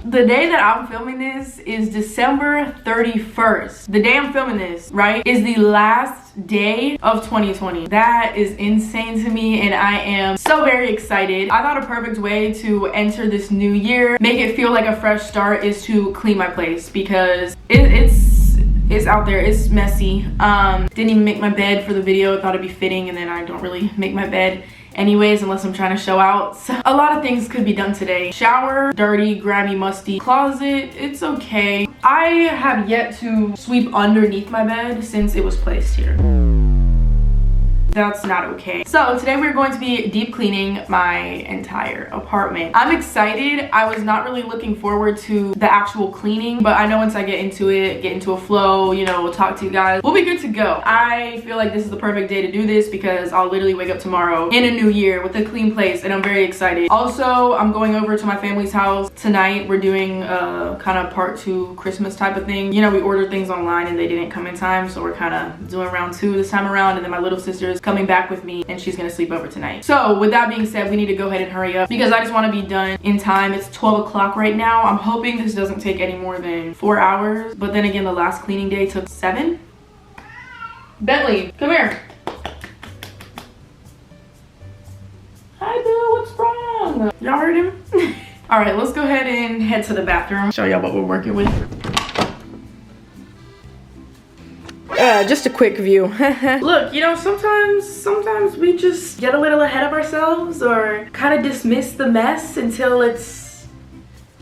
The day that I'm filming this is December 31st. The day I'm filming this, right, is the last day of 2020. That is insane to me, and I am so very excited. I thought a perfect way to enter this new year, make it feel like a fresh start, is to clean my place, because it's out there, it's messy. Didn't even make my bed for the video, thought it'd be fitting, and then I don't really make my bed anyways unless I'm trying to show out. So a lot of things could be done today. Shower, dirty, grimy, musty. Closet, it's okay. I have yet to sweep underneath my bed since it was placed here. That's not okay. So today we're going to be deep cleaning my entire apartment. I'm excited. I was not really looking forward to the actual cleaning, but I know once I get into it, get into a flow, you know, we'll talk to you guys, we'll be good to go. I feel like this is the perfect day to do this because I'll literally wake up tomorrow in a new year with a clean place, and I'm very excited. Also, I'm going over to my family's house tonight. We're doing a kind of part 2 Christmas type of thing. You know, we ordered things online and they didn't come in time, so we're kind of doing round 2 this time around, and then my little sister's coming back with me and she's gonna sleep over tonight. So with that being said, we need to go ahead and hurry up because I just want to be done in time. It's 12 o'clock right now. I'm hoping this doesn't take any more than 4 hours, but then again, the last cleaning day took 7. Bentley, come here. Hi boo, what's wrong? Y'all heard him? All right, let's go ahead and head to the bathroom, show y'all what we're working with. Just a quick view. Look, you know, sometimes we just get a little ahead of ourselves or kind of dismiss the mess until it's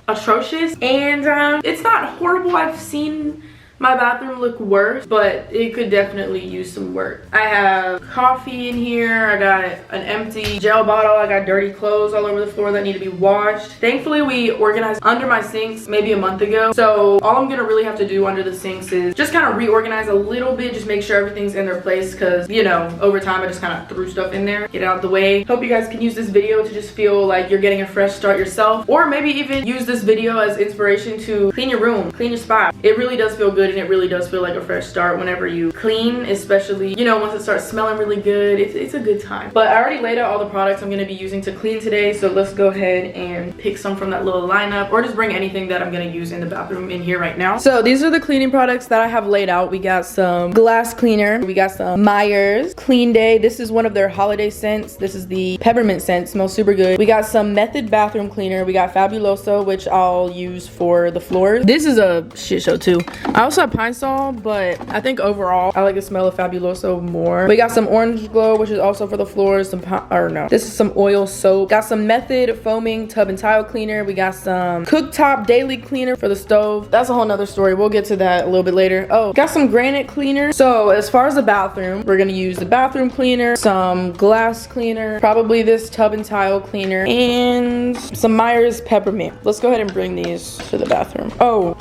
atrocious. And it's not horrible. I've seen my bathroom look worse, but it could definitely use some work. I have coffee in here. I got an empty gel bottle. I got dirty clothes all over the floor that need to be washed. Thankfully, we organized under my sinks maybe a month ago. So all I'm gonna really have to do under the sinks is just kind of reorganize a little bit, just make sure everything's in their place, because, you know, over time I just kind of threw stuff in there, get it out of the way. Hope you guys can use this video to just feel like you're getting a fresh start yourself, or maybe even use this video as inspiration to clean your room, clean your spot. It really does feel good, and it really does feel like a fresh start whenever you clean, especially, you know, once it starts smelling really good. It's a good time. But I already laid out all the products I'm going to be using to clean today, so let's go ahead and pick some from that little lineup, or just bring anything that I'm going to use in the bathroom in here right now. So these are the cleaning products that I have laid out. We got some glass cleaner, we got some Myers Clean Day. This is one of their holiday scents. This is the peppermint scent, smells super good. We got some Method bathroom cleaner. We got Fabuloso, which I'll use for the floors. This is a shit show too. I also have Pine Sol, but I think overall I like the smell of Fabuloso more. We got some Orange Glow, which is also for the floors. This is some oil soap. Got some Method foaming tub and tile cleaner. We got some Cooktop daily cleaner for the stove. That's a whole nother story. We'll get to that a little bit later. Oh, got some granite cleaner. So as far as the bathroom, we're gonna use the bathroom cleaner, some glass cleaner, probably this tub and tile cleaner, and some Myers peppermint. Let's go ahead and bring these to the bathroom. Oh,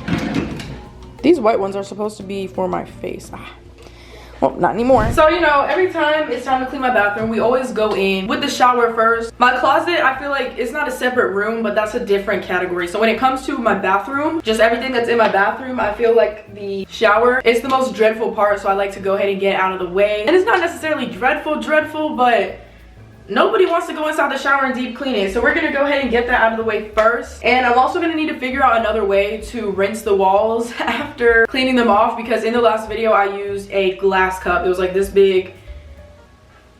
these white ones are supposed to be for my face. Well, not anymore. So, you know, every time it's time to clean my bathroom, we always go in with the shower first. My closet, I feel like it's not a separate room, but that's a different category. So when it comes to my bathroom, just everything that's in my bathroom, I feel like the shower is the most dreadful part. So I like to go ahead and get out of the way. And it's not necessarily dreadful, but nobody wants to go inside the shower and deep clean it. So we're gonna go ahead and get that out of the way first. And I'm also gonna need to figure out another way to rinse the walls after cleaning them off, because in the last video I used a glass cup. It was like this big.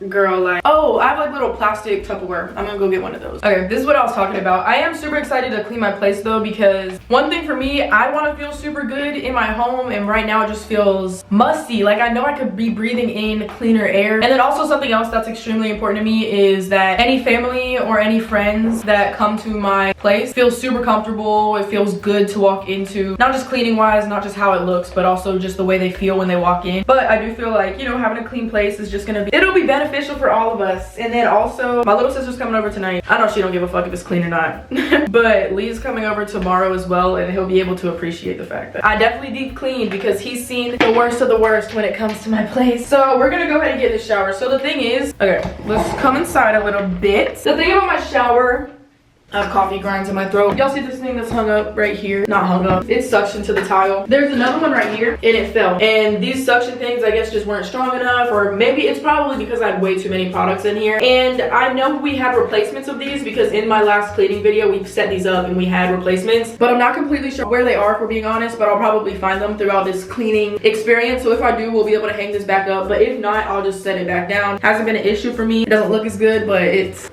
Girl, like, oh, I have like little plastic Tupperware. I'm gonna go get one of those. Okay, this is what I was talking about. I am super excited to clean my place though, because one thing for me, I want to feel super good in my home, and right now it just feels musty. Like, I know I could be breathing in cleaner air. And then also something else that's extremely important to me is that any family or any friends that come to my place feel super comfortable. It feels good to walk into, not just cleaning wise, not just how it looks, but also just the way they feel when they walk in. But I do feel like, you know, having a clean place is just gonna be, it'll be beneficial for all of us. And then also, my little sister's coming over tonight. I know she don't give a fuck if it's clean or not. But Lee's coming over tomorrow as well, and he'll be able to appreciate the fact that I definitely deep cleaned, because he's seen the worst of the worst when it comes to my place. So we're gonna go ahead and get in the shower. So the thing is, okay, let's come inside a little bit. The thing about my shower I have coffee grinds in my throat. Y'all see this thing that's hung up right here? Not hung up. It's suctioned to the tile. There's another one right here and it fell. And these suction things, I guess, just weren't strong enough, or maybe it's probably because I had way too many products in here. And I know we had replacements of these because in my last cleaning video, we set these up and we had replacements. But I'm not completely sure where they are, if we're being honest, but I'll probably find them throughout this cleaning experience. So if I do, we'll be able to hang this back up. But if not, I'll just set it back down. Hasn't been an issue for me. It doesn't look as good, but it's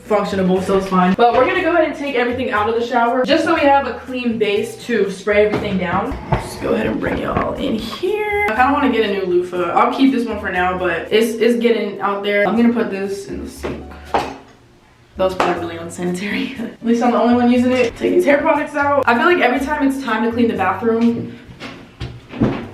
functionable, so it's fine. But we're gonna go ahead and take everything out of the shower just so we have a clean base to spray everything down. Just go ahead and bring y'all in here. I kind of want to get a new loofah. I'll keep this one for now, but it's getting out there. I'm gonna put this in the sink. That was probably really unsanitary. At least I'm the only one using it. Take these hair products out. I feel like every time it's time to clean the bathroom,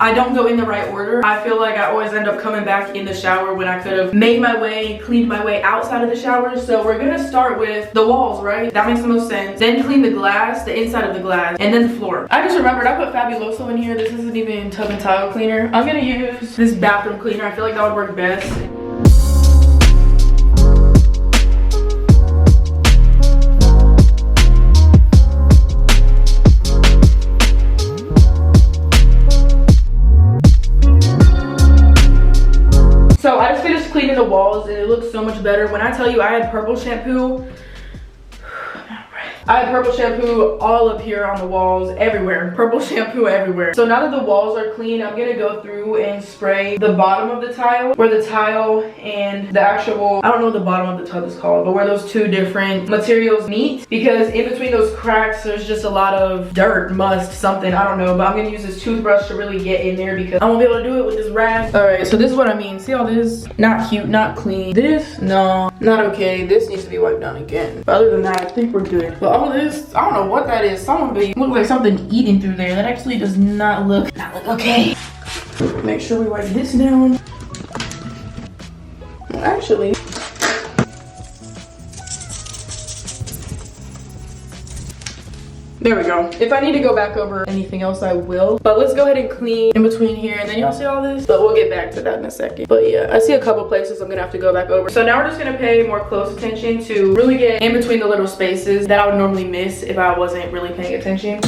I don't go in the right order. I feel like I always end up coming back in the shower when I could have made my way, cleaned my way outside of the shower. So we're gonna start with the walls, right? That makes the most sense. Then clean the glass, the inside of the glass, and then the floor. I just remembered I put Fabuloso in here. This isn't even tub and tile cleaner. I'm gonna use this bathroom cleaner. I feel like that would work best. So I just finished cleaning the walls and it looks so much better. When I tell you I had purple shampoo, all up here on the walls, everywhere. Purple shampoo everywhere. So now that the walls are clean, I'm gonna go through and spray the bottom of the tile, where the tile and the actual, I don't know what the bottom of the tub is called, but where those two different materials meet. Because in between those cracks, there's just a lot of dirt, must, something, I don't know. But I'm gonna use this toothbrush to really get in there because I won't be able to do it with this rag. All right, so this is what I mean. See all this? Not cute, not clean. This, no, not okay. This needs to be wiped down again. But other than that, I think we're good. But all this, I don't know what that is. Looks like something eating through there. That actually does not look okay. Make sure we wipe this down. Actually, there we go. If I need to go back over anything else, I will. But let's go ahead and clean in between here, and then y'all see all this? But we'll get back to that in a second. But yeah, I see a couple places I'm gonna have to go back over. So now we're just gonna pay more close attention to really get in between the little spaces that I would normally miss if I wasn't really paying attention.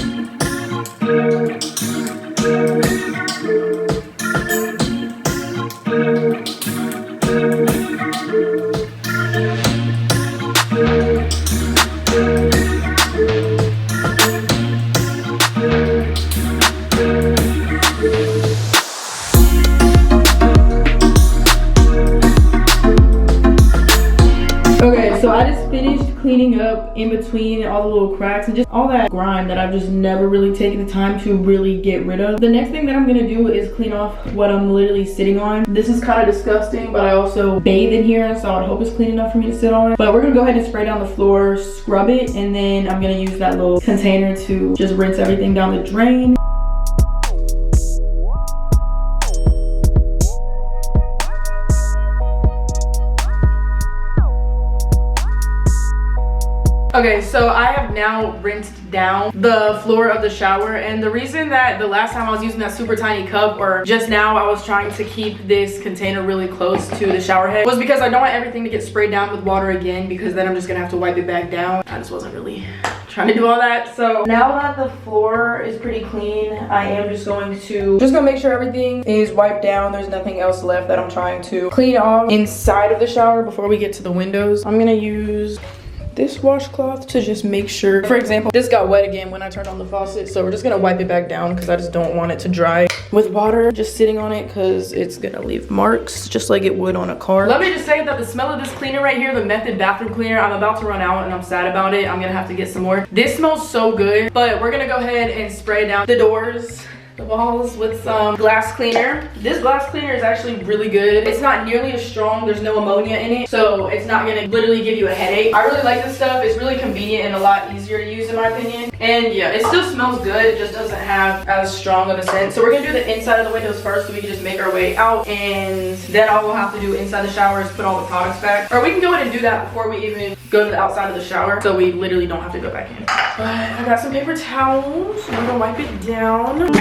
So I just finished cleaning up in between all the little cracks and just all that grime that I've just never really taken the time to really get rid of. The next thing that I'm gonna do is clean off what I'm literally sitting on. This is kind of disgusting, but I also bathe in here, so I hope it's clean enough for me to sit on. But we're gonna go ahead and spray down the floor, scrub it, and then I'm gonna use that little container to just rinse everything down the drain. Okay, so I have now rinsed down the floor of the shower, and the reason that the last time I was using that super tiny cup, or just now I was trying to keep this container really close to the shower head, was because I don't want everything to get sprayed down with water again, because then I'm just gonna have to wipe it back down. I just wasn't really trying to do all that. So now that the floor is pretty clean, I am just gonna make sure everything is wiped down. There's nothing else left that I'm trying to clean off inside of the shower before we get to the windows. I'm gonna use this washcloth to just make sure. For example, this got wet again when I turned on the faucet, so we're just gonna wipe it back down because I just don't want it to dry with water just sitting on it, because it's gonna leave marks just like it would on a car. Let me just say that the smell of this cleaner right here, the Method bathroom cleaner, I'm about to run out and I'm sad about it. I'm gonna have to get some more. This smells so good, but we're gonna go ahead and spray down the doors, the walls with some glass cleaner. This glass cleaner is actually really good. It's not nearly as strong. There's no ammonia in it, so it's not gonna literally give you a headache. I really like this stuff. It's really convenient and a lot easier to use in my opinion. And yeah, it still smells good. It just doesn't have as strong of a scent. So we're gonna do the inside of the windows first so we can just make our way out, and then all we'll have to do inside the shower is put all the products back. Or we can go ahead and do that before we even go to the outside of the shower, so we literally don't have to go back in. But I got some paper towels. I'm gonna wipe it down.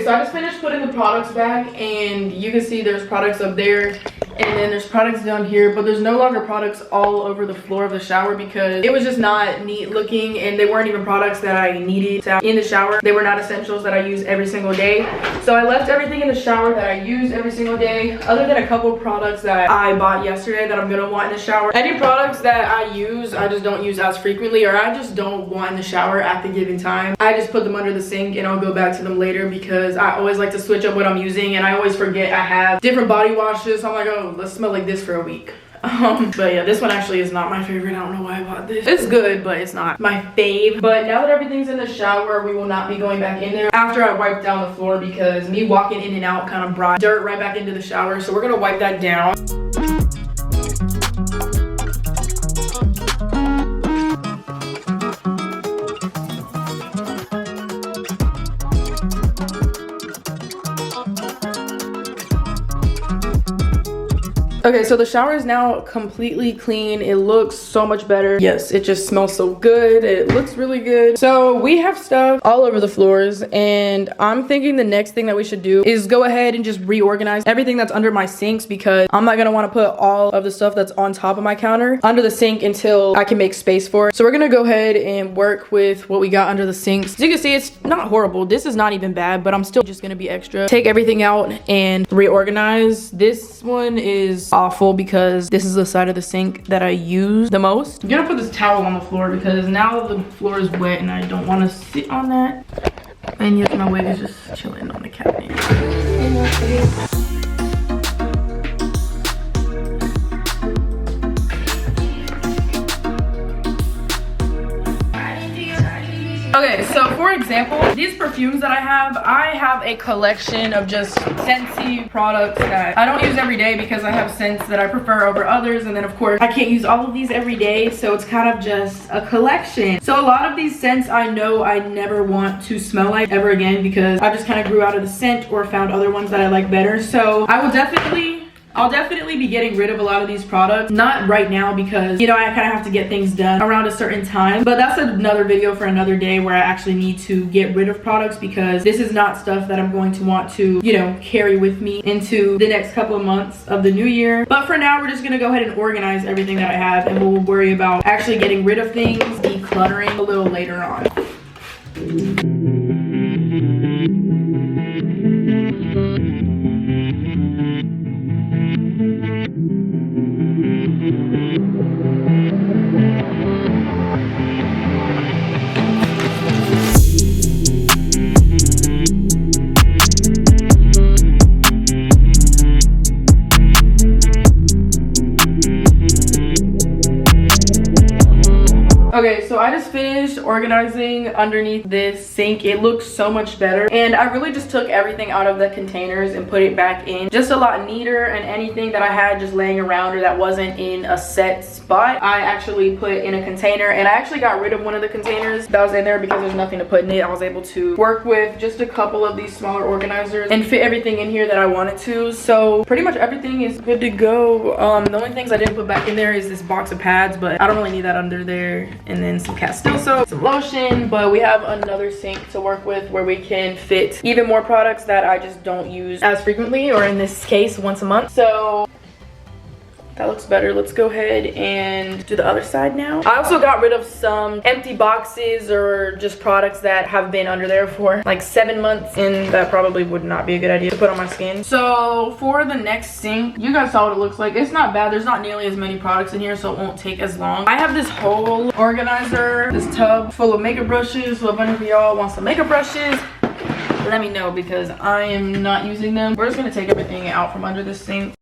Okay, so I just finished putting the products back, and you can see there's products up there and then there's products down here, but there's no longer products all over the floor of the shower because it was just not neat looking, and they weren't even products that I needed to have in the shower. They were not essentials that I use every single day. So I left everything in the shower that I use every single day, other than a couple products that I bought yesterday that I'm gonna want in the shower. Any products that I use, I just don't use as frequently, or I just don't want in the shower at the given time. I just put them under the sink and I'll go back to them later because I always like to switch up what I'm using, and I always forget I have different body washes. So I'm like, oh, let's smell like this for a week. But yeah, this one actually is not my favorite. I don't know why I bought this. It's good, but it's not my fave. But now that everything's in the shower, we will not be going back in there after I wipe down the floor, because me walking in and out kind of brought dirt right back into the shower. So we're gonna wipe that down. Okay, so the shower is now completely clean. It looks so much better. Yes, it just smells so good. It looks really good. So we have stuff all over the floors, and I'm thinking the next thing that we should do is go ahead and just reorganize everything that's under my sinks, because I'm not gonna wanna put all of the stuff that's on top of my counter under the sink until I can make space for it. So we're gonna go ahead and work with what we got under the sinks. As you can see, it's not horrible. This is not even bad, but I'm still just gonna be extra. Take everything out and reorganize. This one is awful because this is the side of the sink that I use the most. I'm gonna put this towel on the floor because now the floor is wet and I don't want to sit on that. And yes, my wig is just chilling on the cabinet. Okay, so for example, these perfumes that I have a collection of just scentsy products that I don't use every day because I have scents that I prefer over others, and then of course I can't use all of these every day, so it's kind of just a collection. So a lot of these scents I know I never want to smell like ever again because I just kind of grew out of the scent or found other ones that I like better. So I'll definitely be getting rid of a lot of these products. Not right now because, you know, I kind of have to get things done around a certain time. But that's another video for another day where I actually need to get rid of products, because this is not stuff that I'm going to want to, you know, carry with me into the next couple of months of the new year. But for now, we're just gonna go ahead and organize everything that I have, and we'll worry about actually getting rid of things, decluttering a little later on. Okay, so I just finished organizing underneath this sink. It looks so much better, and I really just took everything out of the containers and put it back in just a lot neater, and anything that I had just laying around or that wasn't in a set spot, I actually put in a container. And I actually got rid of one of the containers that was in there because there's nothing to put in it. I was able to work with just a couple of these smaller organizers and fit everything in here that I wanted to. So pretty much everything is good to go. The only things I didn't put back in there is this box of pads, but I don't really need that under there. And then some Castile soap, some lotion. But we have another sink to work with where we can fit even more products that I just don't use as frequently, or in this case once a month. So that looks better. Let's go ahead and do the other side now. I also got rid of some empty boxes or just products that have been under there for like 7 months, and that probably would not be a good idea to put on my skin. So for the next sink, you guys saw what it looks like. It's not bad. There's not nearly as many products in here, so it won't take as long. I have this whole organizer, this tub full of makeup brushes. So if any of y'all want some makeup brushes, let me know because I am not using them. We're just gonna take everything out from under this sink.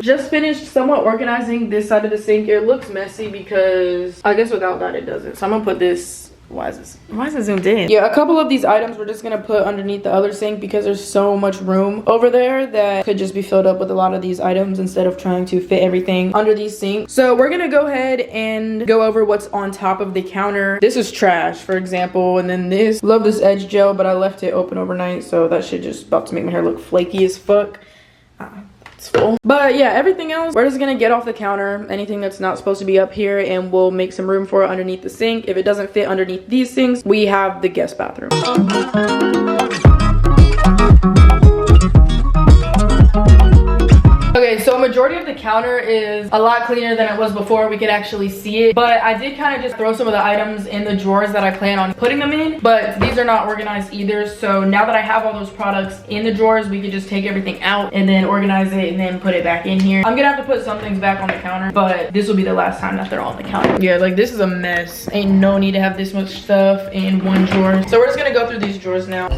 Just finished somewhat organizing this side of the sink. It looks messy because I guess without that it doesn't. So I'm gonna put this Why is it zoomed in? Yeah, a couple of these items we're just gonna put underneath the other sink because there's so much room over there that could just be filled up with a lot of these items instead of trying to fit everything under these sinks. So we're gonna go ahead and go over what's on top of the counter. This is trash, for example, and then this, love this edge gel, but I left it open overnight, so that shit just about to make my hair look flaky as fuck. It's full. But yeah, everything else we're just gonna get off the counter, anything that's not supposed to be up here, and we'll make some room for it underneath the sink. If it doesn't fit underneath these sinks, we have the guest bathroom. Okay, so a majority of the counter is a lot cleaner than it was before. We could actually see it, but I did kind of just throw some of the items in the drawers that I plan on putting them in, but these are not organized either. So now that I have all those products in the drawers, we could just take everything out and then organize it and then put it back in here. I'm gonna have to put some things back on the counter, but this will be the last time that they're on the counter. Yeah, like this is a mess. Ain't no need to have this much stuff in one drawer. So we're just gonna go through these drawers now.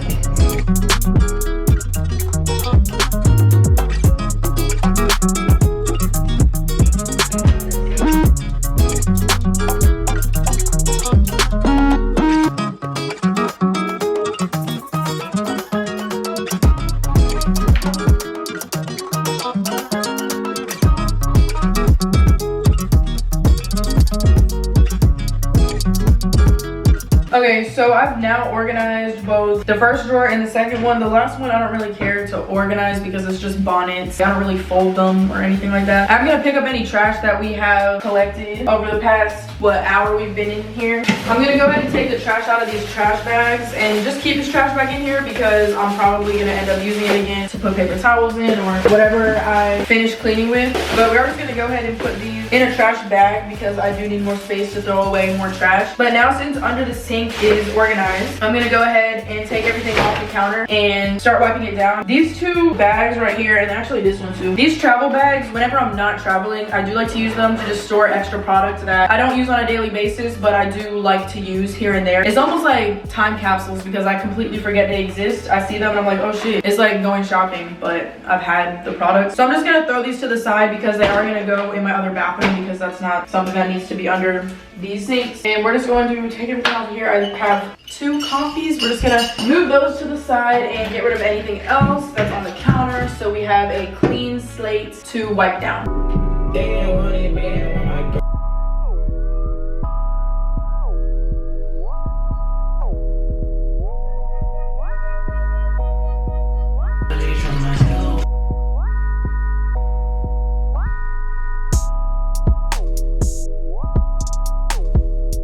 Okay, so I've now organized both the first drawer and the second one. The last one I don't really care to organize because it's just bonnets. I don't really fold them or anything like that. I'm gonna pick up any trash that we have collected over the past, hour we've been in here. I'm gonna go ahead and take the trash out of these trash bags and just keep this trash bag in here because I'm probably gonna end up using it again to put paper towels in or whatever I finish cleaning with. But we're just gonna go ahead and put these in a trash bag because I do need more space to throw away more trash. But now since under the sink is organized, I'm gonna go ahead and take everything off the counter and start wiping it down. These two bags right here, and actually this one too, these travel bags, whenever I'm not traveling, I do like to use them to just store extra products that I don't use on a daily basis, but I do like to use here and there. It's almost like time capsules because I completely forget they exist. I see them and I'm like, oh shit. It's like going shopping, but I've had the products. So I'm just gonna throw these to the side because they are gonna go in my other bathroom because that's not something that needs to be under these sinks. And we're just going to take everything out of here. I have 2 coffees. We're just gonna move those to the side and get rid of anything else that's on the counter so we have a clean slate to wipe down.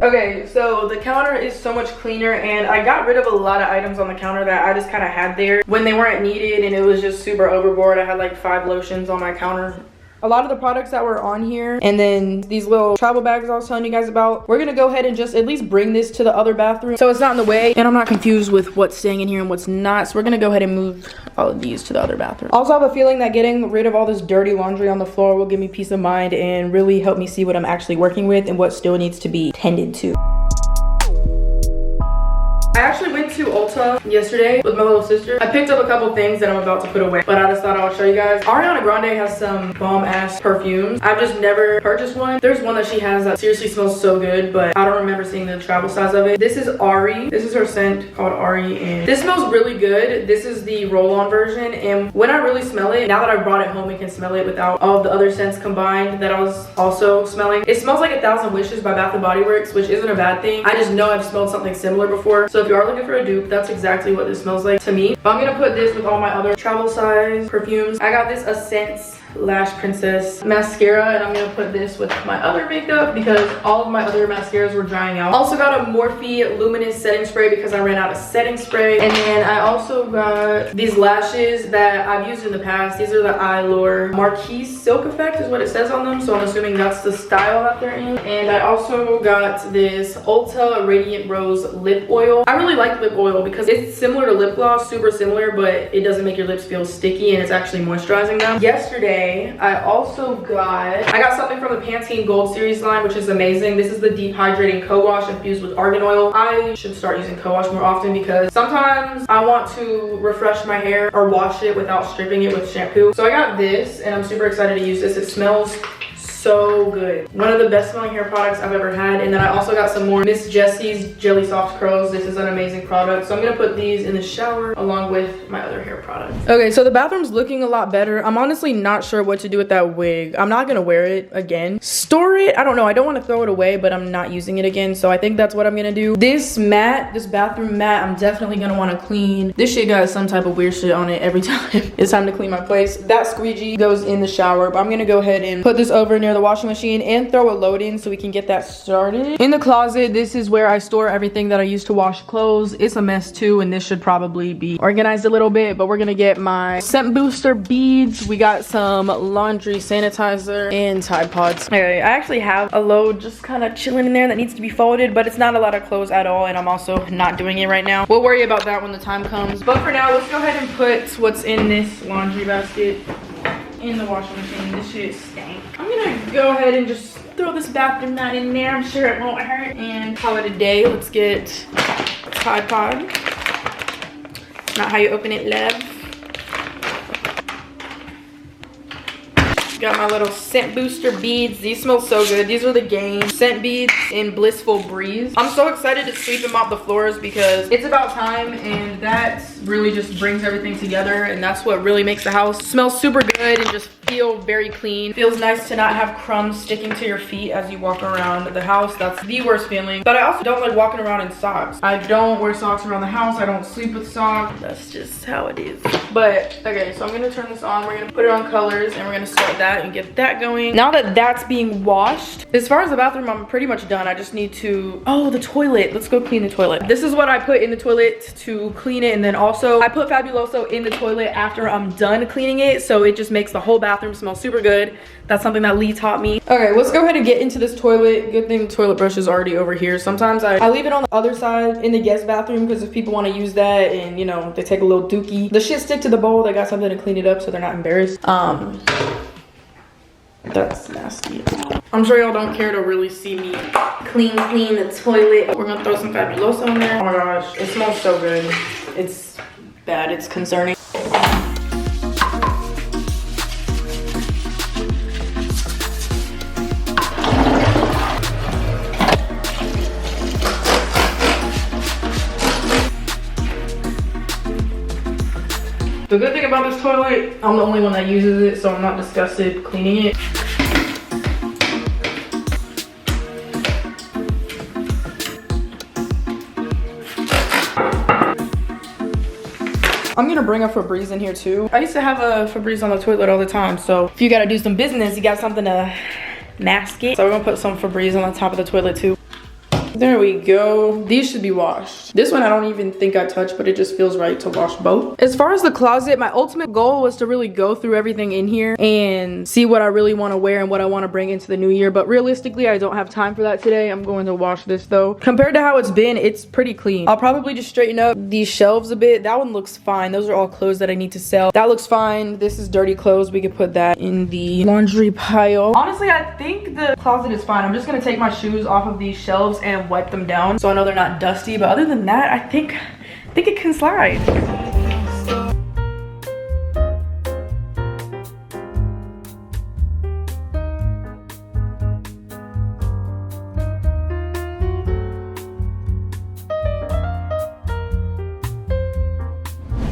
Okay, so the counter is so much cleaner and I got rid of a lot of items on the counter that I just kind of had there when they weren't needed and it was just super overboard. I had like 5 lotions on my counter. A lot of the products that were on here and then these little travel bags I was telling you guys about, we're gonna go ahead and just at least bring this to the other bathroom so it's not in the way and I'm not confused with what's staying in here and what's not. So we're gonna go ahead and move all of these to the other bathroom. Also, I have a feeling that getting rid of all this dirty laundry on the floor will give me peace of mind and really help me see what I'm actually working with and what still needs to be tended to. I actually went to Ulta yesterday with my little sister. I picked up a couple things that I'm about to put away, but I just thought I would show you guys. Ariana Grande has some bomb ass perfumes. I've just never purchased one. There's one that she has that seriously smells so good, but I don't remember seeing the travel size of it. This is Ari. This is her scent called Ari, and this smells really good. This is the roll-on version, and when I really smell it, now that I brought it home and can smell it without all of the other scents combined that I was also smelling, it smells like 1,000 Wishes by Bath & Body Works, which isn't a bad thing. I just know I've smelled something similar before, so if you are looking for a dupe, that's exactly what this smells like to me. But I'm gonna put this with all my other travel size perfumes. I got this Essence Lash Princess mascara and I'm gonna put this with my other makeup because all of my other mascaras were drying out. Also got a Morphe Luminous setting spray because I ran out of setting spray. And then I also got these lashes that I've used in the past. These are the Eyelure Marquise Silk Effect is what it says on them, so I'm assuming that's the style that they're in. And I also got this Ulta Radiant Rose lip oil. I really like lip oil because it's similar to lip gloss, super similar, but it doesn't make your lips feel sticky and it's actually moisturizing them. Yesterday I also got something from the Pantene Gold Series line, which is amazing. This is the Deep Hydrating Co-Wash infused with argan oil. I should start using co-wash more often because sometimes I want to refresh my hair or wash it without stripping it with shampoo. So I got this and I'm super excited to use this. It smells so good. One of the best smelling hair products I've ever had. And then I also got some more Miss Jessie's Jelly Soft Curls. This is an amazing product. So I'm gonna put these in the shower along with my other hair products. Okay, so the bathroom's looking a lot better. I'm honestly not sure what to do with that wig. I'm not gonna wear it again. Store it, I don't know. I don't want to throw it away, but I'm not using it again. So I think that's what I'm gonna do. This mat, this bathroom mat, I'm definitely gonna want to clean. This shit got some type of weird shit on it every time it's time to clean my place. That squeegee goes in the shower, but I'm gonna go ahead and put this over near the washing machine and throw a load in so we can get that started. In the closet, this is where I store everything that I use to wash clothes. It's a mess too, and this should probably be organized a little bit, but we're gonna get my scent booster beads. We got some laundry sanitizer and Tide Pods. Okay, I actually have a load just kind of chilling in there that needs to be folded, but it's not a lot of clothes at all, and I'm also not doing it right now. We'll worry about that when the time comes, but for now, let's go ahead and put what's in this laundry basket in the washing machine. This shit stank. I'm gonna go ahead and just throw this bathroom mat in there. I'm sure it won't hurt, and call it a day. Let's get Tide Pod. Not how you open it, love. Got my little scent booster beads. These smell so good. These are the Game scent beads in Blissful Breeze. I'm so excited to sweep and mop the floors because it's about time, and that really just brings everything together, and that's what really makes the house smell super good and just feel very clean. Feels nice to not have crumbs sticking to your feet as you walk around the house. That's the worst feeling. But I also don't like walking around in socks. I don't wear socks around the house. I don't sleep with socks. That's just how it is. But okay, so I'm gonna turn this on. We're gonna put it on colors, and we're gonna start that and get that going. Now that that's being washed, as far as the bathroom, I'm pretty much done. I just need to, oh, the toilet. Let's go clean the toilet. This is what I put in the toilet to clean it, and then also I put Fabuloso in the toilet after I'm done cleaning it, so it just makes the whole bathroom smell super good. That's something that Lee taught me. Okay, let's go ahead and get into this toilet. Good thing the toilet brush is already over here. Sometimes I leave it on the other side in the guest bathroom because if people want to use that and, you know, they take a little dookie, the shit stick to the bowl. They got something to clean it up so they're not embarrassed. That's nasty. I'm sure y'all don't care to really see me clean the toilet. We're gonna throw some Fabuloso in there. Oh my gosh, it smells so good. It's bad, it's concerning. The good thing about this toilet, I'm the only one that uses it, so I'm not disgusted cleaning it. I'm gonna bring a Febreze in here too. I used to have a Febreze on the toilet all the time, so if you gotta do some business, you got something to mask it. So we're gonna put some Febreze on the top of the toilet too. There we go. These should be washed. This one I don't even think I touched, but it just feels right to wash both. As far as the closet, my ultimate goal was to really go through everything in here and see what I really want to wear and what I want to bring into the new year. But realistically, I don't have time for that today. I'm going to wash this though. Compared to how it's been, it's pretty clean. I'll probably just straighten up these shelves a bit. That one looks fine. Those are all clothes that I need to sell. That looks fine. This is dirty clothes. We could put that in the laundry pile. Honestly, I think the closet is fine. I'm just going to take my shoes off of these shelves and wipe them down so I know they're not dusty, but other than that, I think it can slide.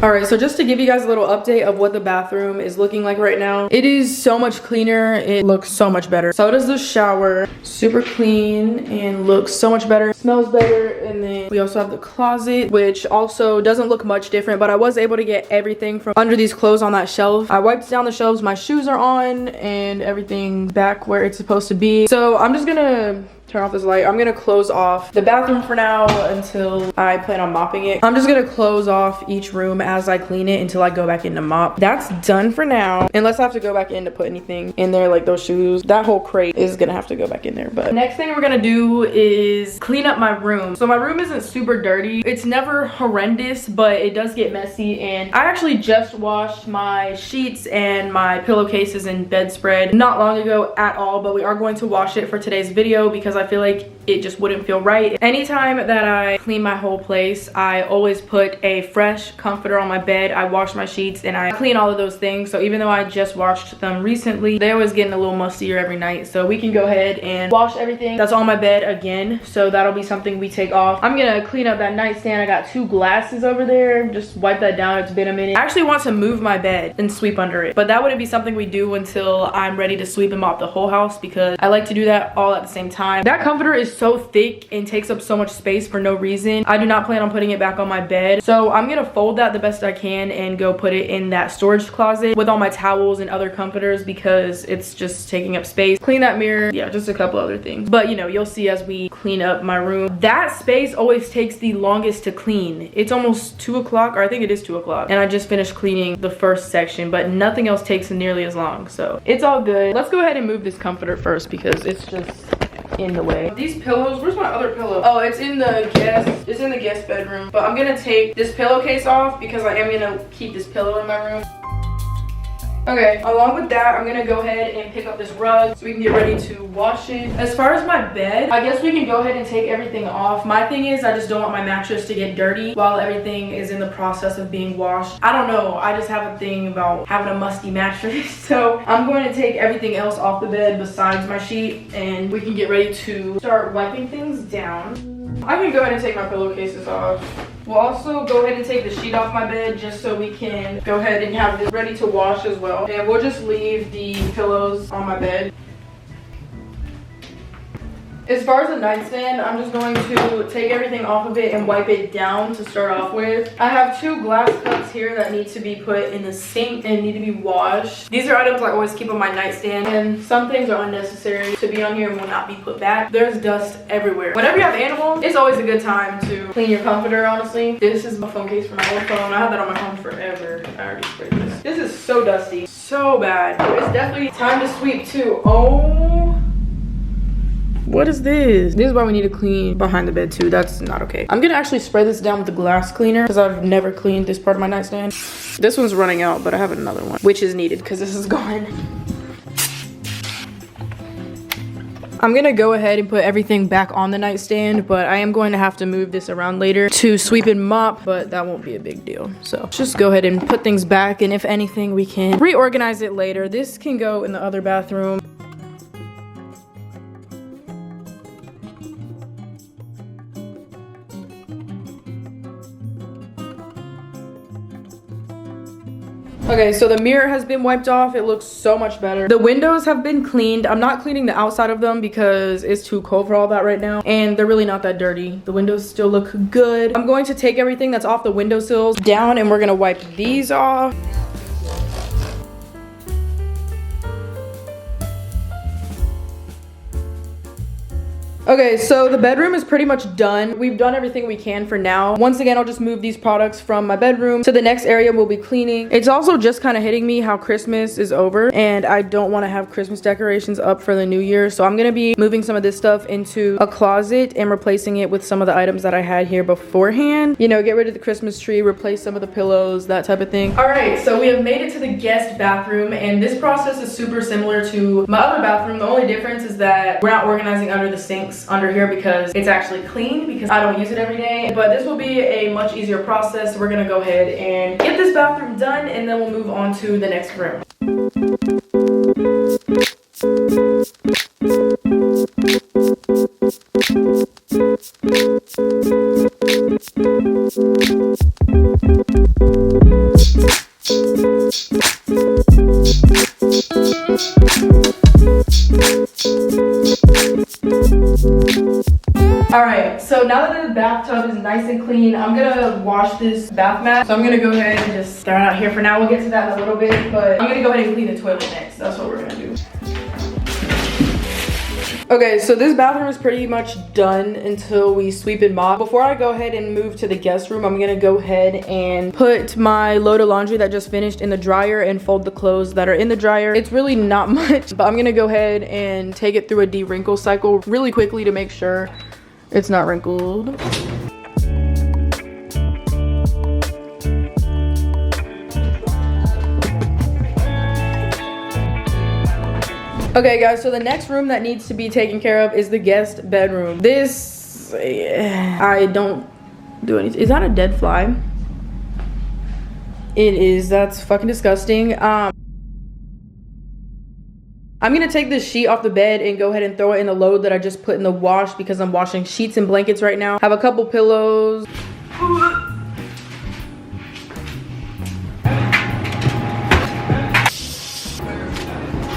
All right, so just to give you guys a little update of what the bathroom is looking like right now, it is so much cleaner. It looks so much better. So does the shower. Super clean and looks so much better. Smells better. And then we also have the closet, which also doesn't look much different, but I was able to get everything from under these clothes on that shelf. I wiped down the shelves. My shoes are on and everything back where it's supposed to be. So I'm just gonna turn off this light. I'm gonna close off the bathroom for now until I plan on mopping it. I'm just gonna close off each room as I clean it until I go back in to mop. That's done for now, unless I have to go back in to put anything in there, like those shoes. That whole crate is gonna have to go back in there. But next thing we're gonna do is clean up my room. So my room isn't super dirty. It's never horrendous, but it does get messy. And I actually just washed my sheets and my pillowcases and bedspread not long ago at all, but we are going to wash it for today's video because I I feel like it just wouldn't feel right. Anytime that I clean my whole place, I always put a fresh comforter on my bed. I wash my sheets and I clean all of those things. So even though I just washed them recently, they're always getting a little mustier every night. So we can go ahead and wash everything that's on my bed again. So that'll be something we take off. I'm gonna clean up that nightstand. I got 2 glasses over there. Just wipe that down. It's been a minute. I actually want to move my bed and sweep under it, but that wouldn't be something we do until I'm ready to sweep and mop the whole house, because I like to do that all at the same time. That comforter is so thick and takes up so much space for no reason. I do not plan on putting it back on my bed, so I'm gonna fold that the best I can and go put it in that storage closet with all my towels and other comforters, because it's just taking up space. Clean that mirror. Yeah, just a couple other things, but you know, you'll see as we clean up my room. That space always takes the longest to clean. It's almost 2 o'clock, or I think it is 2 o'clock, and I just finished cleaning the first section, but nothing else takes nearly as long, so it's all good. Let's go ahead and move this comforter first because it's just in the way. These pillows, where's my other pillow? Oh, it's in the guest bedroom, but I'm gonna take this pillowcase off because I am gonna keep this pillow in my room. Okay, along with that, I'm gonna go ahead and pick up this rug so we can get ready to wash it. As far as my bed, I guess we can go ahead and take everything off. My thing is, I just don't want my mattress to get dirty while everything is in the process of being washed. I don't know, I just have a thing about having a musty mattress. So I'm going to take everything else off the bed besides my sheet, and we can get ready to start wiping things down. I can go ahead and take my pillowcases off. We'll also go ahead and take the sheet off my bed just so we can go ahead and have this ready to wash as well. And we'll just leave the pillows on my bed. As far as the nightstand, I'm just going to take everything off of it and wipe it down to start off with. I have 2 glass cups here that need to be put in the sink and need to be washed. These are items I always keep on my nightstand, and some things are unnecessary to be on here and will not be put back. There's dust everywhere. Whenever you have animals, it's always a good time to clean your comforter, honestly. This is my phone case for my old phone. I had that on my phone forever. I already sprayed this. This is so dusty. So bad. It's definitely time to sweep too. Oh. What is this? This is why we need to clean behind the bed too. That's not okay. I'm gonna actually spray this down with the glass cleaner because I've never cleaned this part of my nightstand. This one's running out, but I have another one, which is needed because this is gone. I'm gonna go ahead and put everything back on the nightstand, but I am going to have to move this around later to sweep and mop, but that won't be a big deal. So just go ahead and put things back, and if anything, we can reorganize it later. This can go in the other bathroom. Okay, so the mirror has been wiped off. It looks so much better. The windows have been cleaned. I'm not cleaning the outside of them because it's too cold for all that right now, and they're really not that dirty. The windows still look good. I'm going to take everything that's off the windowsills down, and we're gonna wipe these off. Okay, so the bedroom is pretty much done. We've done everything we can for now. Once again, I'll just move these products from my bedroom to the next area we'll be cleaning. It's also just kind of hitting me how Christmas is over, and I don't want to have Christmas decorations up for the new year. So I'm going to be moving some of this stuff into a closet and replacing it with some of the items that I had here beforehand. You know, get rid of the Christmas tree, replace some of the pillows, that type of thing. All right, so we have made it to the guest bathroom, and this process is super similar to my other bathroom. The only difference is that we're not organizing under the sinks under here because it's actually clean because I don't use it every day, but this will be a much easier process. We're gonna go ahead and get this bathroom done, and then we'll move on to the next room. Alright, so now that the bathtub is nice and clean, I'm gonna wash this bath mat. So I'm gonna go ahead and just throw it out here for now. We'll get to that in a little bit, but I'm gonna go ahead and clean the toilet next. That's what we're gonna do. Okay, so this bathroom is pretty much done until we sweep and mop. Before I go ahead and move to the guest room, I'm gonna go ahead and put my load of laundry that just finished in the dryer and fold the clothes that are in the dryer. It's really not much, but I'm gonna go ahead and take it through a de-wrinkle cycle really quickly to make sure it's not wrinkled. Okay guys, so the next room that needs to be taken care of is the guest bedroom. This, I don't do anything. Is that a dead fly? It is. That's fucking disgusting. I'm gonna take this sheet off the bed and go ahead and throw it in the load that I just put in the wash because I'm washing sheets and blankets right now. Have a couple pillows.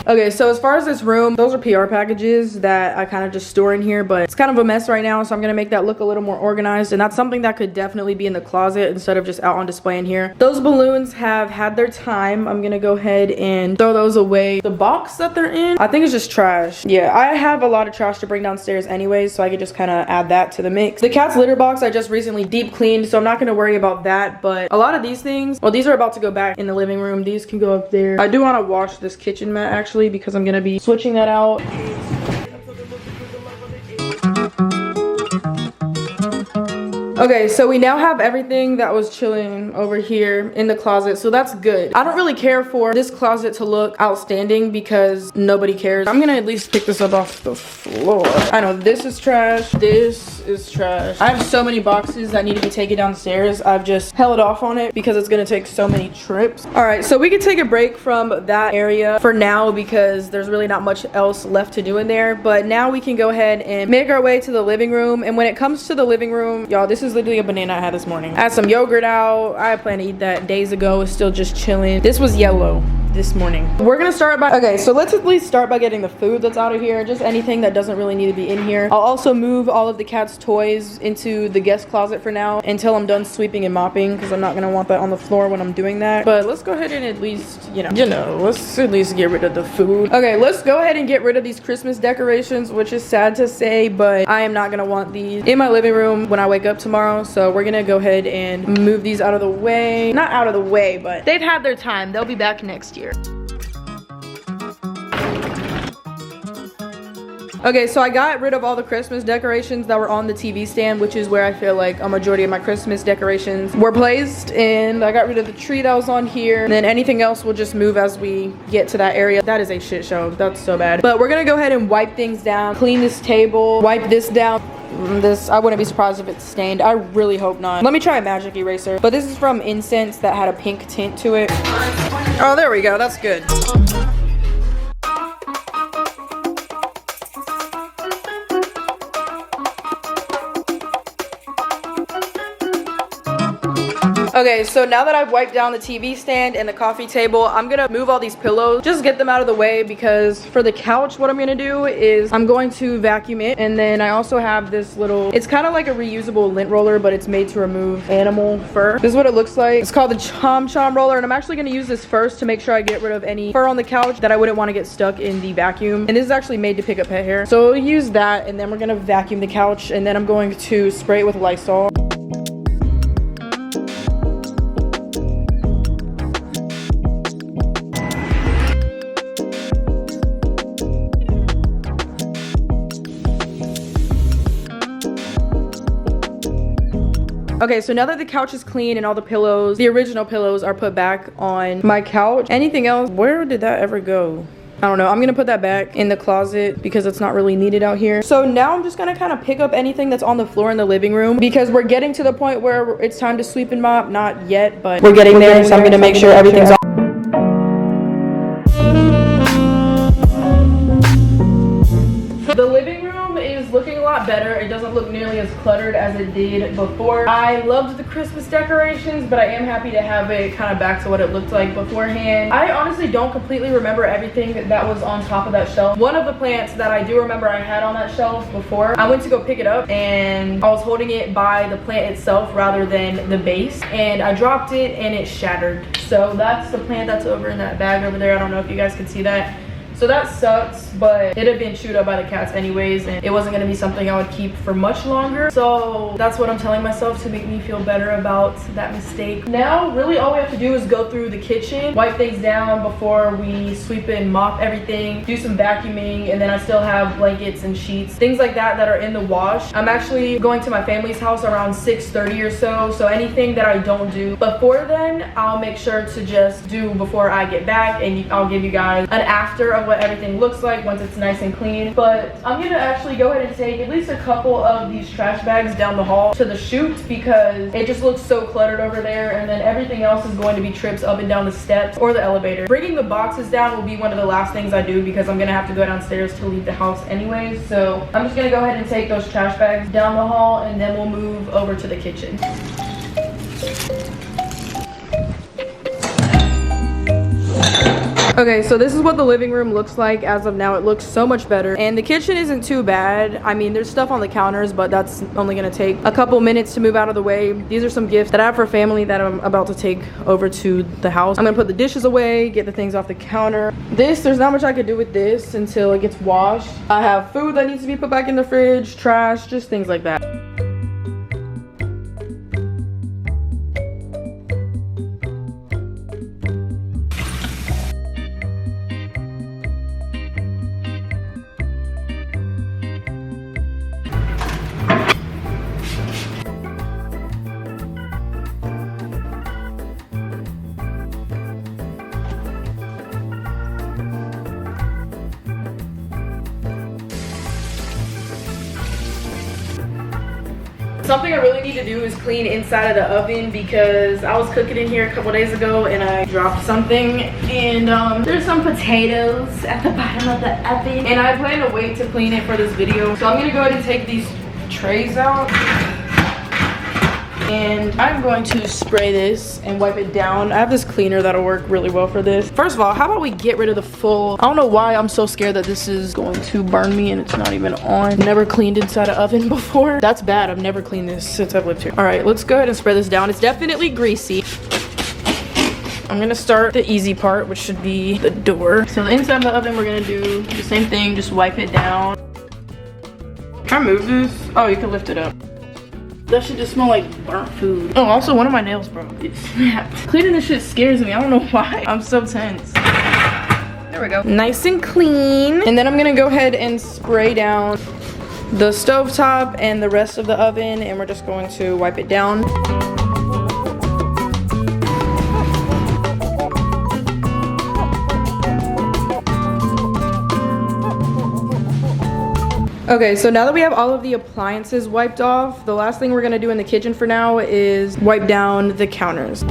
Okay, so as far as this room, those are PR packages that I kind of just store in here, but it's kind of a mess right now, so I'm gonna make that look a little more organized, and that's something that could definitely be in the closet instead of just out on display in here. Those balloons have had their time. I'm gonna go ahead and throw those away. The box that they're in, I think it's just trash. Yeah, I have a lot of trash to bring downstairs anyways, so I could just kind of add that to the mix. The cat's litter box I just recently deep cleaned, so I'm not gonna worry about that, but a lot of these things, well, these are about to go back in the living room. These can go up there. I do want to wash this kitchen mat actually, because I'm gonna be switching that out. Okay, so we now have everything that was chilling over here in the closet, so that's good. I don't really care for this closet to look outstanding because nobody cares. I'm gonna at least pick this up off the floor. I know this is trash, this is trash. I have so many boxes that need to be taken downstairs. I've just held off on it because it's gonna take so many trips. All right, so we can take a break from that area for now because there's really not much else left to do in there, but now we can go ahead and make our way to the living room. And when it comes to the living room, y'all, this is literally a banana I had this morning. I had some yogurt out. I planned to eat that days ago. It's still just chilling. This was yellow this morning. We're gonna start by, okay, so let's at least start by getting the food that's out of here, just anything that doesn't really need to be in here. I'll also move all of the cat's toys into the guest closet for now until I'm done sweeping and mopping, because I'm not gonna want that on the floor when I'm doing that. But let's go ahead and at least, you know, let's at least get rid of the food. Okay, let's go ahead and get rid of these Christmas decorations, which is sad to say, but I am not gonna want these in my living room when I wake up tomorrow. So we're gonna go ahead and move these out of the way. Not out of the way, but they've had their time. They'll be back next year. Okay, so I got rid of all the Christmas decorations that were on the TV stand, which is where I feel like a majority of my Christmas decorations were placed. And I got rid of the tree that was on here. And then anything else will just move as we get to that area. That is a shit show. That's so bad. But we're gonna go ahead and wipe things down, clean this table, wipe this down. This, I wouldn't be surprised if it's stained. I really hope not. Let me try a magic eraser. But this is from Incense that had a pink tint to it. Oh, there we go. That's good. Okay, so now that I've wiped down the TV stand and the coffee table, I'm gonna move all these pillows, just get them out of the way, because for the couch, what I'm gonna do is I'm going to vacuum it. And then I also have this little, it's kind of like a reusable lint roller, but it's made to remove animal fur. This is what it looks like. It's called the Chom Chom roller, and I'm actually gonna use this first to make sure I get rid of any fur on the couch that I wouldn't want to get stuck in the vacuum. And this is actually made to pick up pet hair. So we'll use that, and then we're gonna vacuum the couch, and then I'm going to spray it with Lysol. Okay, so now that the couch is clean and all the pillows, the original pillows, are put back on my couch. Anything else? Where did that ever go? I don't know. I'm gonna put that back in the closet because it's not really needed out here. So now I'm just gonna kind of pick up anything that's on the floor in the living room, because we're getting to the point where it's time to sweep and mop. Not yet, but we're getting there. So I'm gonna make sure everything's on. The living room is looking a lot better. It doesn't look nearly as cluttered as it did before. I loved the Christmas decorations, but I am happy to have it kind of back to what it looked like beforehand. I honestly don't completely remember everything that was on top of that shelf. One of the plants that I do remember I had on that shelf before, I went to go pick it up and I was holding it by the plant itself rather than the base, and I dropped it and it shattered. So that's the plant that's over in that bag over there. I don't know if you guys can see that. So that sucks, but it had been chewed up by the cats anyways, and it wasn't gonna be something I would keep for much longer. So that's what I'm telling myself to make me feel better about that mistake. Now, really all we have to do is go through the kitchen, wipe things down before we sweep and mop everything, do some vacuuming, and then I still have blankets and sheets, things like that that are in the wash. I'm actually going to my family's house around 6:30 or so, so anything that I don't do before then, I'll make sure to just do before I get back, and I'll give you guys an after of what everything looks like once it's nice and clean. But I'm gonna actually go ahead and take at least a couple of these trash bags down the hall to the chute because it just looks so cluttered over there, and then everything else is going to be trips up and down the steps or the elevator. Bringing the boxes down will be one of the last things I do because I'm gonna have to go downstairs to leave the house anyways. So I'm just gonna go ahead and take those trash bags down the hall, and then we'll move over to the kitchen. Okay, so this is what the living room looks like as of now. It looks so much better, and the kitchen isn't too bad. I mean, there's stuff on the counters, but that's only gonna take a couple minutes to move out of the way. These are some gifts that I have for family that I'm about to take over to the house. I'm gonna put the dishes away, get the things off the counter. There's not much I could do with this until it gets washed. I have food that needs to be put back in the fridge, trash, just things like that. Something I really need to do is clean inside of the oven because I was cooking in here a couple days ago and I dropped something, and there's some potatoes at the bottom of the oven, and I plan to wait to clean it for this video. So I'm gonna go ahead and take these trays out, and I'm going to spray this and wipe it down. I have this cleaner that'll work really well for this. First of all, how about we get rid of the full, I don't know why I'm so scared that this is going to burn me and it's not even on. Never cleaned inside an oven before. That's bad. I've never cleaned this since I've lived here. All right, let's go ahead and spray this down. It's definitely greasy. I'm gonna start the easy part, which should be the door. So the inside of the oven, we're gonna do the same thing, just wipe it down. Can I move this? Oh, you can lift it up. That should just smell like burnt food. Oh, also one of my nails broke. It snapped. Cleaning this shit scares me. I don't know why. I'm so tense. There we go. Nice and clean. And then I'm gonna go ahead and spray down the stovetop and the rest of the oven, and we're just going to wipe it down. Okay, so now that we have all of the appliances wiped off, the last thing we're gonna do in the kitchen for now is wipe down the counters.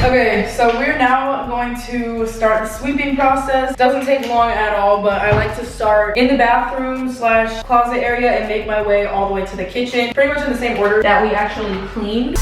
Okay, so we're now going to start the sweeping process. Doesn't take long at all, but I like to start in the bathroom / closet area and make my way all the way to the kitchen, pretty much in the same order that we actually cleaned.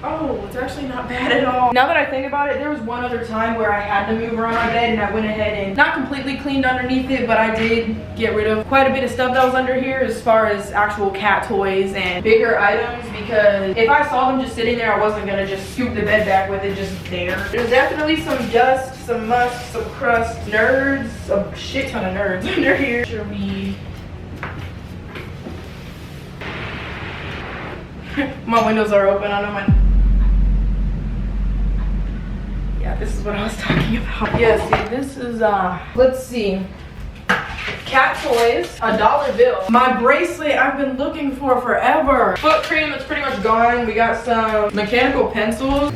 Oh, it's actually not bad at all. Now that I think about it, there was one other time where I had to move around my bed, and I went ahead and not completely cleaned underneath it, but I did get rid of quite a bit of stuff that was under here as far as actual cat toys and bigger items, because if I saw them just sitting there, I wasn't gonna just scoop the bed back with it just there. There's definitely some dust, some must, some crust, nerds, a shit ton of nerds under here. Sure, my windows are open. I know my... Yeah, this is what I was talking about. Yeah, see, this is, let's see. Cat toys, $1 bill. My bracelet I've been looking for forever. Foot cream, it's pretty much gone. We got some mechanical pencils.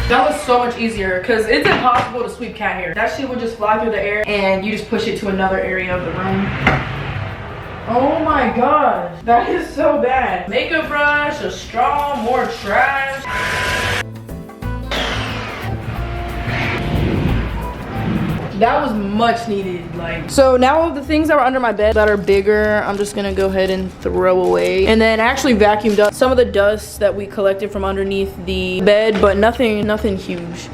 That was so much easier because it's impossible to sweep cat hair. That shit would just fly through the air and you just push it to another area of the room. Oh my god, that is so bad. Makeup brush, a straw, more trash. That was much needed, like. So now all the things that were under my bed that are bigger, I'm just gonna go ahead and throw away. And then I actually vacuumed up some of the dust that we collected from underneath the bed, but nothing huge.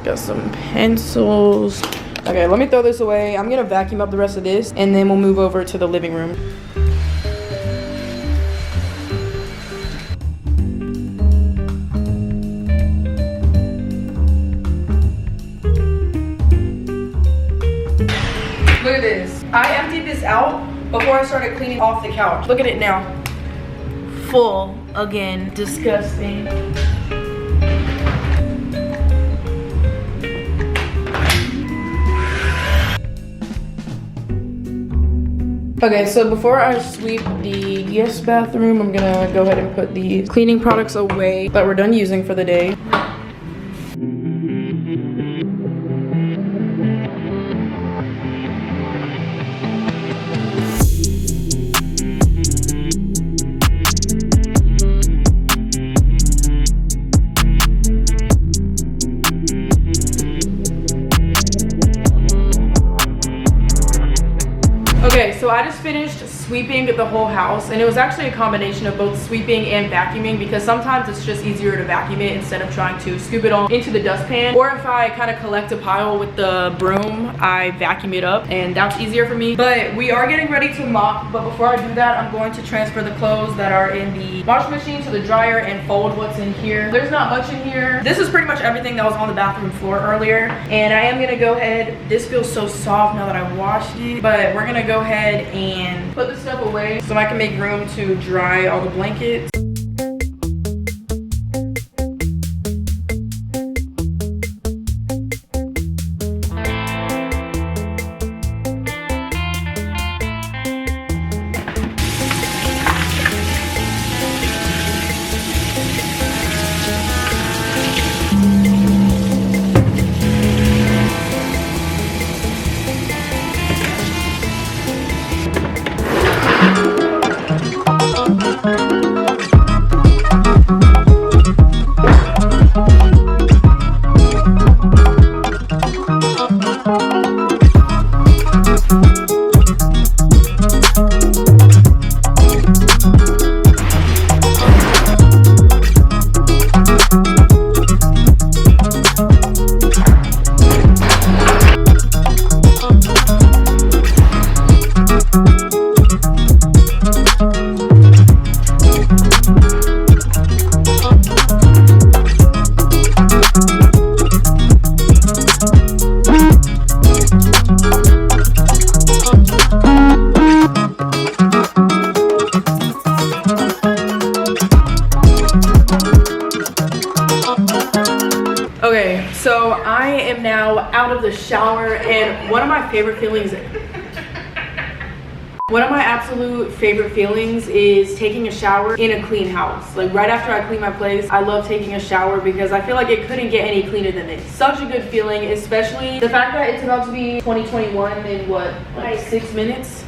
Got some pencils. Okay, let me throw this away. I'm gonna vacuum up the rest of this, and then we'll move over to the living room. Look at this. I emptied this out before before I started cleaning off the couch. Look at it now. Full again. Disgusting. Okay, so before I sweep the guest bathroom, I'm gonna go ahead and put the cleaning products away that we're done using for the day. Okay, so I just finished sweeping the whole house, and it was actually a combination of both sweeping and vacuuming, because sometimes it's just easier to vacuum it instead of trying to scoop it all into the dustpan, or if I kind of collect a pile with the broom, I vacuum it up, and that's easier for me. But we are getting ready to mop, but before I do that, I'm going to transfer the clothes that are in the washing machine to the dryer and fold what's in here. There's not much in here. This is pretty much everything that was on the bathroom floor earlier, and I am gonna go ahead, this feels so soft now that I washed it, but we're gonna go ahead and put this stuff away so I can make room to dry all the blankets. Okay, so I am now out of the shower, and one of my absolute favorite feelings is taking a shower in a clean house. Like right after I clean my place, I love taking a shower because I feel like it couldn't get any cleaner than this. Such a good feeling, especially the fact that it's about to be 2021 in what, like 6 minutes?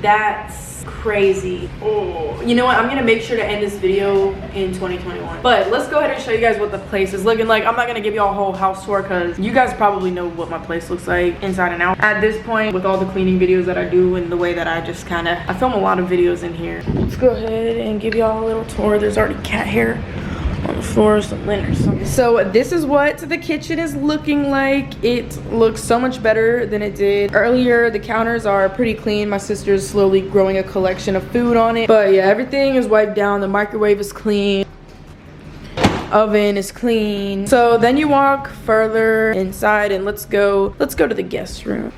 That's crazy. Oh, you know what, I'm gonna make sure to end this video in 2021. But let's go ahead and show you guys what the place is looking like. I'm not gonna give y'all a whole house tour because you guys probably know what my place looks like inside and out at this point, with all the cleaning videos that I do and the way that I just kind of, I film a lot of videos in here. Let's go ahead and give y'all a little tour. There's already cat hair on the floor, some lint or something. So this is what the kitchen is looking like. It looks so much better than it did earlier. The counters are pretty clean. My sister's slowly growing a collection of food on it. But yeah, everything is wiped down. The microwave is clean. Oven is clean. So then you walk further inside and let's go to the guest room.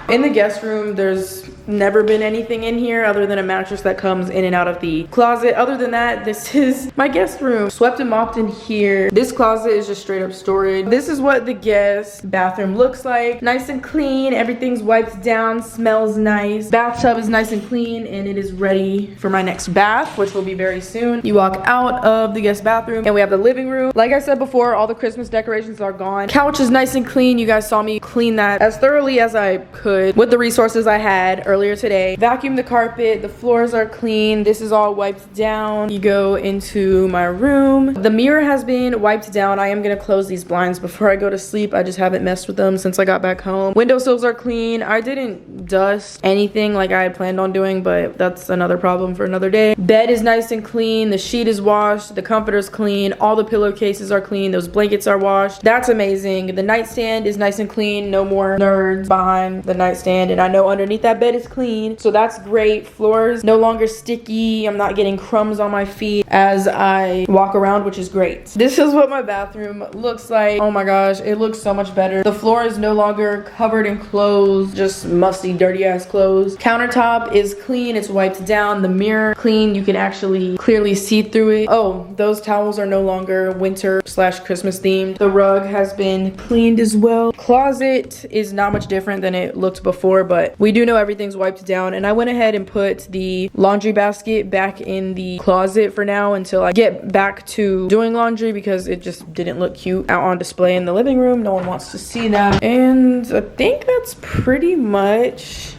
In the guest room, there's never been anything in here other than a mattress that comes in and out of the closet. Other than that, this is my guest room. Swept and mopped in here. This closet is just straight up storage. This is what the guest bathroom looks like. Nice and clean. Everything's wiped down, smells nice. Bathtub is nice and clean, and it is ready for my next bath, which will be very soon. You walk out of the guest bathroom and we have the living room. Like I said before, all the Christmas decorations are gone. Couch is nice and clean. You guys saw me clean that as thoroughly as I could with the resources I had earlier today. Vacuum the carpet. The floors are clean. This is all wiped down. You go into my room. The mirror has been wiped down. I am gonna close these blinds before I go to sleep. I just haven't messed with them since I got back home. Windowsills are clean. I didn't dust anything like I had planned on doing, but that's another problem for another day. Bed is nice and clean. The sheet is washed. The comforter's clean. All the pillowcases are clean. Those blankets are washed. That's amazing. The nightstand is nice and clean. No more nerds behind the nightstand, and I know underneath that bed is clean, so that's great. Floors no longer sticky. I'm not getting crumbs on my feet as I walk around, which is great. This is what my bathroom looks like. Oh my gosh, it looks so much better. The floor is no longer covered in clothes, just musty, dirty ass clothes. Countertop is clean, it's wiped down. The mirror clean, you can actually clearly see through it. Oh, those towels are no longer winter / Christmas themed. The rug has been cleaned as well. Closet is not much different than it looked before, but we do know everything's wiped down. And I went ahead and put the laundry basket back in the closet for now until I get back to doing laundry, because it just didn't look cute out on display in the living room. No one wants to see that. And I think that's pretty much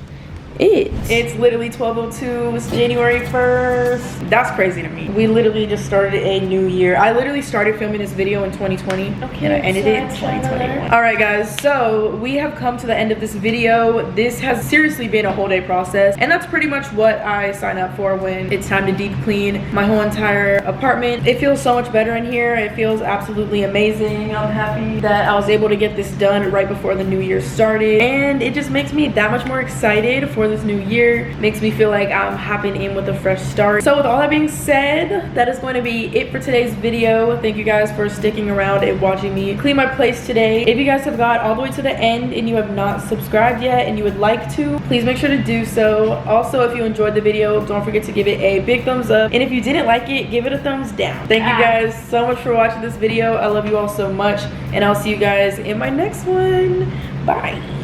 it. It's literally 12:02. It's January 1st. That's crazy to me. We literally just started a new year. I literally started filming this video in 2020, okay, and I ended it in 2021. All right, guys, so we have come to the end of this video. This has seriously been a whole day process, and that's pretty much what I sign up for when it's time to deep clean my whole entire apartment. It feels so much better in here. It feels absolutely amazing. I'm happy that I was able to get this done right before the new year started, and it just makes me that much more excited for this new year. Makes me feel like I'm hopping in with a fresh start. So with all that being said, that is going to be it for today's video. Thank you guys for sticking around and watching me clean my place today. If you guys have got all the way to the end and you have not subscribed yet and you would like to, please make sure to do so. Also, if you enjoyed the video, don't forget to give it a big thumbs up, and if you didn't like it, give it a thumbs down. Thank you guys so much for watching this video. I love you all so much, and I'll see you guys in my next one. Bye.